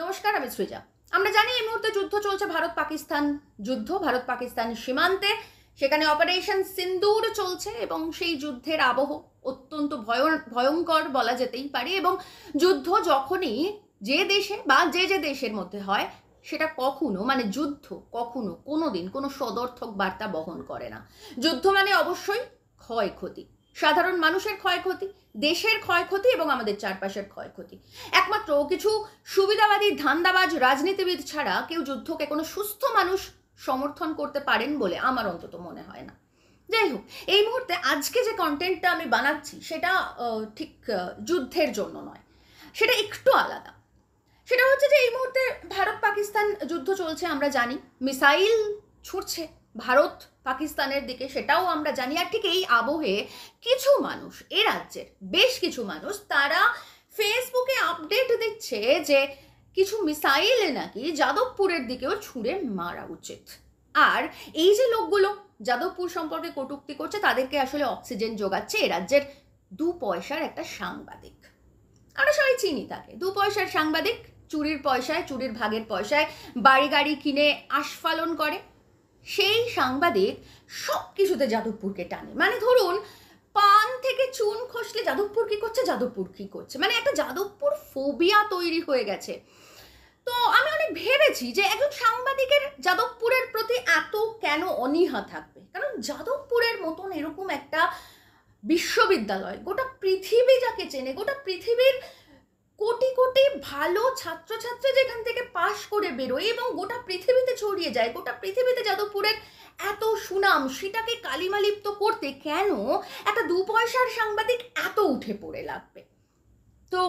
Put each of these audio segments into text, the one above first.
নমস্কার, আমি সৃজা। আমরা জানি এই মুহূর্তে যুদ্ধ চলছে, ভারত পাকিস্তান যুদ্ধ, ভারত পাকিস্তান সীমান্তে। সেখানে অপারেশন সিন্দুর চলছে এবং সেই যুদ্ধের আবহ অত্যন্ত ভয়ঙ্কর বলা যেতেই পারে। এবং যুদ্ধ যখনই যে দেশে বা যে দেশের মধ্যে হয়, সেটা কখনো যুদ্ধ কখনো কোনোদিন কোনো সদর্থক বার্তা বহন করে না। যুদ্ধ মানে অবশ্যই ক্ষয়ক্ষতি, সাধারণ মানুষের ক্ষয়ক্ষতি, দেশের ক্ষয়ক্ষতি এবং আমাদের চারপাশের ক্ষয়ক্ষতি। একমাত্র কিছু সুবিধাবাদী ধান্দাবাজ রাজনীতিবিদ ছাড়া কেউ যুদ্ধকে কোনো সুস্থ মানুষ সমর্থন করতে পারেন বলে আমার অন্তত মনে হয় না। যাই হোক, এই মুহূর্তে আজকে যে কন্টেন্টটা আমি বানাচ্ছি সেটা ঠিক যুদ্ধের জন্য নয়, সেটা একটু আলাদা। সেটা হচ্ছে যে এই মুহূর্তে ভারত পাকিস্তান যুদ্ধ চলছে, আমরা জানি। মিসাইল ছুটছে ভারত পাকিস্তানের দিকে, সেটাও আমরা জানি। আর ঠিক এই আবহে কিছু মানুষ, এ রাজ্যের বেশ কিছু মানুষ, তারা ফেসবুকে আপডেট দিচ্ছে যে কিছু মিসাইল নাকি যাদবপুরের দিকেও ছুঁড়ে মারা উচিত। আর এই যে লোকগুলো যাদবপুর সম্পর্কে কটূক্তি করছে, তাদেরকে আসলে অক্সিজেন যোগাচ্ছে এ রাজ্যের 2 পয়সার একটা সাংবাদিক। আমরা সবাই চিনি তাকে, 2 পয়সার সাংবাদিক। চুরির পয়সায়, চুরির ভাগের পয়সায় বাড়ি গাড়ি কিনে আস্ফালন করে। সেই সাংবাদিক সব কিছুতে যাদবপুরকে টানে। ধরুন, পান থেকে চুন খসলে যাদবপুর কি করছে, যাদবপুর কি করছে, একটা যাদবপুর ফোবিয়া তৈরি হয়ে গেছে। তো আমি অনেক ভেবেছি যে একজন সাংবাদিকের যাদবপুরের প্রতি এত কেন অনীহা থাকবে। কারণ যাদবপুরের মতন এরকম একটা বিশ্ববিদ্যালয়, গোটা পৃথিবী যাকে চেনে, গোটা পৃথিবীর কোটি কোটি ভালো ছাত্রছাত্রী যেখান থেকে পাশ করে বেরোয় এবং গোটা পৃথিবীতে ছড়িয়ে যায়, গোটা পৃথিবীতে যাদবপুরের এত সুনাম, সেটাকে কালিমালিপ্ত করতে কেন একটা 2 পয়সার সাংবাদিক এত উঠে পড়ে লাগবে। তো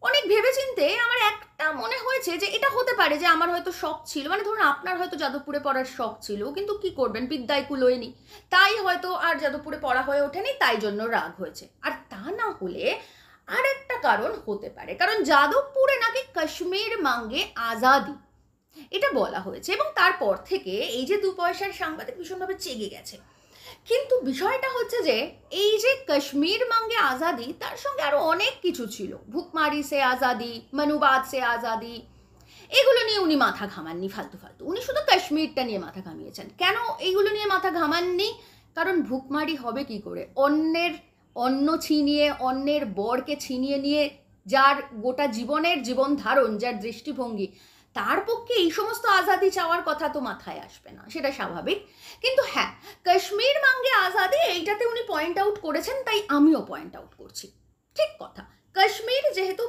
অনেক ভেবেচিন্তে আমার একটা মনে হয়েছে যে এটা হতে পারে যে আমার হয়তো শখ ছিল, ধরুন আপনার হয়তো যাদবপুরে পড়ার শখ ছিল, কিন্তু কি করবেন, বিদ্যায় কুলোয়নি, তাই হয়তো আর যাদবপুরে পড়া হয়ে ওঠেনি, তাই জন্য রাগ হয়েছে। আর তা না হলে আর একটা কারণ হতে পারে, কারণ যাদবপুরে নাকি কাশ্মীর মাঙ্গে আজাদি এটা বলা হয়েছে এবং তারপর থেকে এই যে 2 পয়সার সাংবাদিক ভীষণভাবে চেগে গেছে। কিন্তু বিষয়টা হচ্ছে যে এই যে কাশ্মীর মাঙ্গে আজাদি, তার সঙ্গে আরো অনেক কিছু ছিল। ভুকমারি সে আজাদি, মনুবাদ সে আজাদি, এগুলো নিয়ে উনি মাথা ঘামাননি ফালতু। উনি শুধু কাশ্মীরটা নিয়ে মাথা ঘামিয়েছেন। কেন এইগুলো নিয়ে মাথা ঘামাননি? কারণ ভুকমারি হবে কি করে? অন্যের অন্ন ছিনিয়ে, অন্যের বরকে ছিনিয়ে নিয়ে যার গোটা জীবন ধারণ, যার দৃষ্টিভঙ্গি, তার পক্ষে এই সমস্ত আজাদি চাওয়ার কথা তো মাথায় আসবে না, সেটা স্বাভাবিক। কিন্তু হ্যাঁ, কাশ্মীর মাঙ্গে আজাদি এইটাতে উনি পয়েন্ট আউট করেছেন, তাই আমিও পয়েন্ট আউট করছি। ঠিক কথা, কাশ্মীর যেহেতু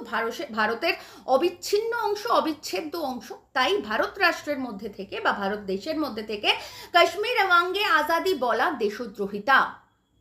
ভারতের অবিচ্ছিন্ন অংশ, অবিচ্ছেদ্য অংশ, তাই ভারত রাষ্ট্রের মধ্যে থেকে বা ভারত দেশের মধ্যে থেকে কাশ্মীর মাঙ্গে আজাদি বলা দেশদ্রোহিতা,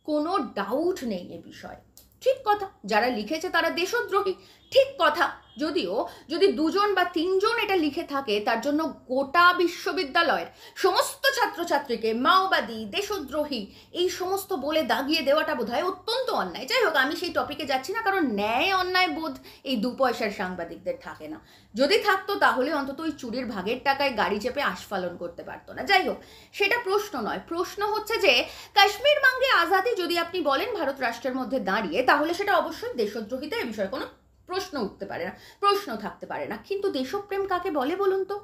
কোনো ডাউট নেই এ বিষয়ে। ঠিক কথা, যারা লিখেছে তারা দেশদ্রোহী, ঠিক কথা। যদিও যদি 2 জন বা 3 জন এটা লিখে থাকে, তার জন্য গোটা বিশ্ববিদ্যালয়ের সমস্ত ছাত্রছাত্রীকে মাওবাদী, দেশদ্রোহী এই সমস্ত বলে দাগিয়ে দেওয়াটা বোধহয় অত্যন্ত অন্যায়। যাই হোক, আমি সেই টপিকে যাচ্ছি না, কারণ ন্যায় অন্যায় বোধ এই 2 পয়সার সাংবাদিকদের থাকে না। যদি থাকতো তাহলে অন্তত ওই চুরির ভাগের টাকায় গাড়ি চেপে আস্ফালন করতে পারতো না। যাই হোক, সেটা প্রশ্ন নয়। প্রশ্ন হচ্ছে যে কাশ্মীর মাঙ্গে আজাদি যদি আপনি বলেন ভারত রাষ্ট্রের মধ্যে দাঁড়িয়ে, তাহলে সেটা অবশ্যই দেশদ্রোহিতা, এ বিষয়ে কোনো প্রশ্ন উঠতে পারে না, প্রশ্ন থাকতে পারে না। কিন্তু দেশপ্রেম কাকে বলে বলুন তো?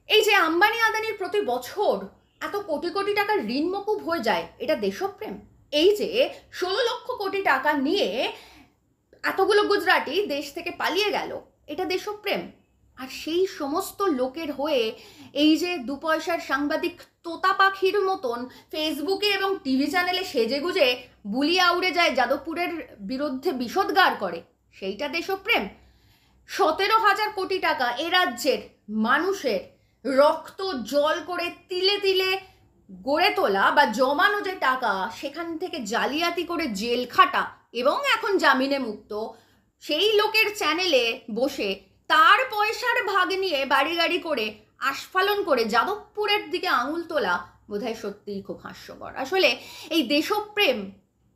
এই যে আম্বানি আদানির প্রতি বছর এত কোটি কোটি টাকার ঋণ মকুব হয়ে যায়, এটা দেশপ্রেম? এই যে 16 লক্ষ কোটি টাকা নিয়ে এতগুলো গুজরাটি দেশ থেকে পালিয়ে গেল, এটা দেশপ্রেম? আর সেই সমস্ত লোকের হয়ে এই যে 2 পয়সার সাংবাদিক তোতা পাখির মতন ফেসবুকে এবং টিভি চ্যানেলে সেজেগুজে বুলিয়ে আউড়ে যায়, যাদবপুরের বিরুদ্ধে বিষোদ্গার করে, সেইটা দেশপ্রেম? 17,000 কোটি টাকা এ রাজ্যের মানুষের রক্ত জল করে তিলে তিলে গড়ে তোলা বা জমানো যে টাকা, সেখান থেকে জালিয়াতি করে জেল খাটা এবং এখন জামিনে মুক্ত সেই লোকের চ্যানেলে বসে তার পয়সার ভাগ নিয়ে বাড়ি গাড়ি করে আস্ফালন করে যাদবপুরের দিকে আঙুল তোলা বোধহয় সত্যিই খুব হাস্যকর। আসলে এই দেশপ্রেম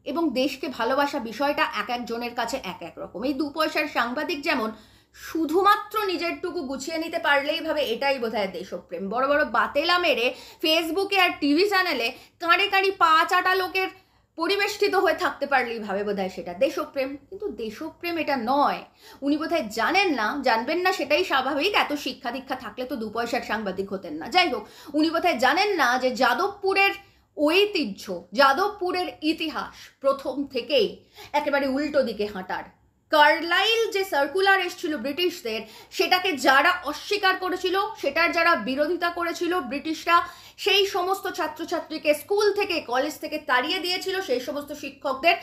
এবং দেশকে ভালোবাসা বিষয়টা এক একজনের কাছে এক এক রকম। এই 2 পয়সার সাংবাদিক যেমন শুধুমাত্র নিজেরটুকু গুছিয়ে নিতে পারলেই ভাবে এটাই বোধহয় দেশপ্রেম, বড় বড় বাতেলা মেরে ফেসবুকে আর টিভি চ্যানেলে কাঁড়ে কাঁড়ি পা চাটা লোকের পরিবেষ্টিত হয়ে থাকতে পারলেই ভাবে বোধহয় সেটা দেশপ্রেম, কিন্তু দেশপ্রেম এটা নয়। উনি বোধহয় জানবেন না, সেটাই স্বাভাবিক, এত শিক্ষা দীক্ষা থাকলে তো 2 পয়সার সাংবাদিক হতেন না। যাই হোক, উনি বোধহয় জানেন না যে যাদবপুরের ঐতিহ্য, যাদবপুরের ইতিহাস প্রথম থেকেই একেবারে উল্টো দিকে হাঁটার। কার্লাইল যে সার্কুলার এসেছিল ব্রিটিশদের, সেটাকে যারা অস্বীকার করেছিল, সেটার যারা বিরোধিতা করেছিল ব্রিটিশরা, সেই সমস্ত ছাত্রছাত্রীকে স্কুল থেকে কলেজ থেকে তাড়িয়ে দিয়েছিল, সেই সমস্ত শিক্ষকদের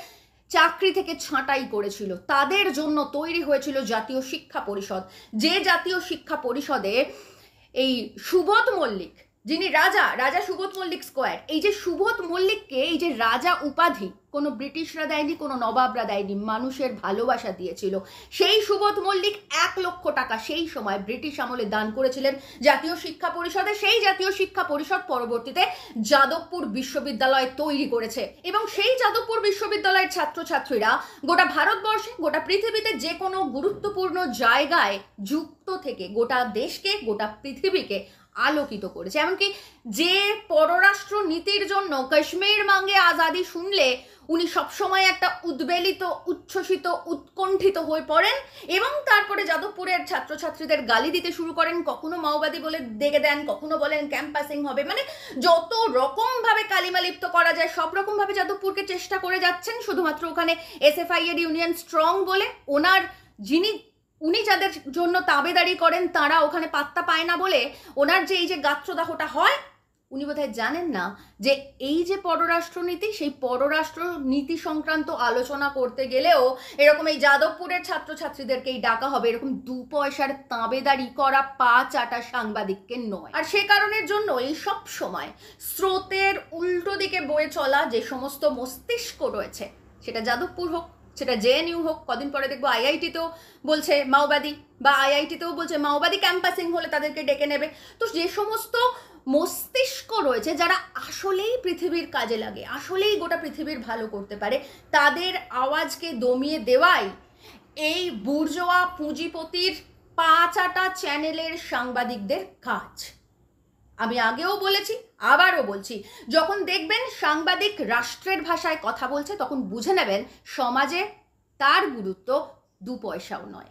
চাকরি থেকে ছাঁটাই করেছিল। তাদের জন্য তৈরি হয়েছিল জাতীয় শিক্ষা পরিষদ, যে জাতীয় শিক্ষা পরিষদে এই সুবোধ মল্লিক, যিনি রাজা সুবোধ মল্লিক স্কোয়ার, এই যে সুবোধ মল্লিককে এই যে রাজা উপাধি কোনো ব্রিটিশরা দেয়নি, কোনো নবাবরা দেয়নি, মানুষের ভালোবাসা দিয়েছিল। সেই সুবোধ মল্লিক 1 লক্ষ টাকা সেই সময় ব্রিটিশ আমলে দান করেছিলেন জাতীয় শিক্ষা পরিষদে। সেই জাতীয় শিক্ষা পরিষদ পরবর্তীতে যাদবপুর বিশ্ববিদ্যালয় তৈরি করেছে, এবং সেই যাদবপুর বিশ্ববিদ্যালয়ের ছাত্রছাত্রীরা গোটা ভারতবর্ষে, গোটা পৃথিবীতে যে কোনো গুরুত্বপূর্ণ জায়গায় যুক্ত থেকে গোটা দেশকে, গোটা পৃথিবীকে আলোকিত করেছে। এমনকি যে পররাষ্ট্র নীতির জন্য কাশ্মীর মাঙ্গে আজাদি শুনলে উনি সবসময় একটা উদ্বেলিত, উচ্ছ্বসিত, উৎকণ্ঠিত হয়ে পড়েন, এবং তারপরে যাদবপুরের ছাত্রছাত্রীদের গালি দিতে শুরু করেন, কখনো মাওবাদী বলে ডেকে দেন, কখনো বলেন ক্যাম্পাসিং হবে, মানে যত রকম ভাবে কালিমা লিপ্ত করা যায় সব রকম ভাবে যাদবপুরকে চেষ্টা করে যাচ্ছেন। শুধুমাত্র ওখানে SFI এর ইউনিয়ন স্ট্রং বলে উনি যাদের জন্য তাবেদারি করেন তারা ওখানে পাত্তা পায় না বলে ওনার যে এই যে গাত্রদাহটা হয়, উনি বোধহয় জানেন না যে এই যে পররাষ্ট্রনীতি, সেই পররাষ্ট্র নীতি সংক্রান্ত আলোচনা করতে গেলেও এরকম এই যাদবপুরের ছাত্রছাত্রীদেরকেই ডাকা হবে, এরকম 2 পয়সার তাবেদারি করা পা চাটা সাংবাদিককে নয়। আর সে কারণের জন্য এই সব সময় স্রোতের উল্টো দিকে বয়ে চলা যে সমস্ত মস্তিষ্ক রয়েছে, সেটা যাদবপুর হোক, সেটা JNU হোক, কদিন পরে দেখবো IIT-তেও বলছে মাওবাদী, বা IIT-তেও বলছে মাওবাদী ক্যাম্পাসিং হলে তাদেরকে ডেকে নেবে। তো যে সমস্ত মস্তিষ্ক রয়েছে যারা আসলেই পৃথিবীর কাজে লাগে, আসলেই গোটা পৃথিবীর ভালো করতে পারে, তাদের আওয়াজকে দমিয়ে দেওয়াই এই বুর্জোয়া পুঁজিপতির পা চাটা চ্যানেলের সাংবাদিকদের কাজ। আমি আগেও বলেছি, আবারও বলছি, যখন দেখবেন সাংবাদিক রাষ্ট্রের ভাষায় কথা বলছে, তখন বুঝে নেবেন সমাজে তার গুরুত্ব 2 পয়সাও নয়।